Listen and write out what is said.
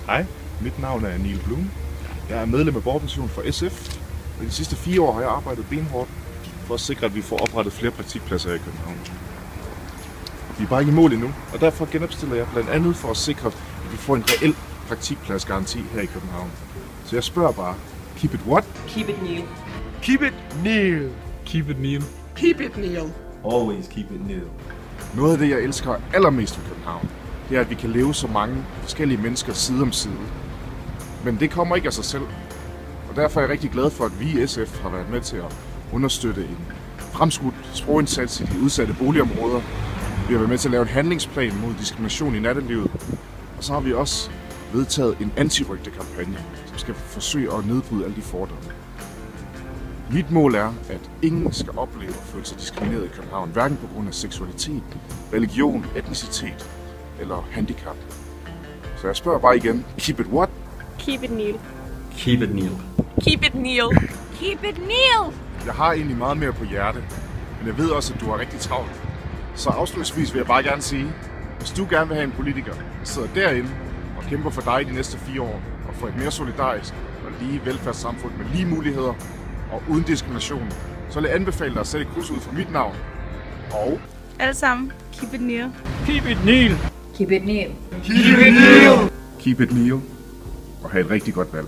Hej, mit navn er Neil Blum. Jeg er medlem af borgerpension for SF. Og de sidste 4 år har jeg arbejdet benhårdt for at sikre, at vi får oprettet flere praktikpladser i København. Vi er bare ikke i mål endnu, og derfor genopstiller jeg blandt andet for at sikre, at vi får en reel praktikpladsgaranti her i København. Så jeg spørger bare, keep it what? Keep it Neil. Keep it Neil. Keep it Neil. Keep it Neil. Always keep it Neil. Noget af det, jeg elsker allermest ved København, det er, at vi kan leve så mange forskellige mennesker side om side. Men det kommer ikke af sig selv. Og derfor er jeg rigtig glad for, at vi i SF har været med til at understøtte en fremskudt sprogindsats i de udsatte boligområder. Vi har været med til at lave en handlingsplan mod diskrimination i nattelivet. Og så har vi også vedtaget en antirygtekampagne, som skal forsøge at nedbryde alle de fordomme. Mit mål er, at ingen skal opleve at føle sig diskrimineret i København, hverken på grund af seksualitet, religion, etnicitet eller handicap. Så jeg spørger bare igen, keep it what? Keep it Neil. Keep it Neil. Keep it Neil. Keep it Neil. Jeg har egentlig meget mere på hjerte, men jeg ved også, at du har rigtig travlt. Så afslutningsvis vil jeg bare gerne sige, hvis du gerne vil have en politiker, der sidder derinde og kæmper for dig de næste 4 år, og for et mere solidarisk og lige velfærdssamfund med lige muligheder og uden diskrimination, så vil jeg anbefale dig at sætte et kryds ud for mit navn. Og Alle sammen, keep it Neil. Keep it Neil. Keep it Neil. keep it Neil, og have et rigtig godt valg.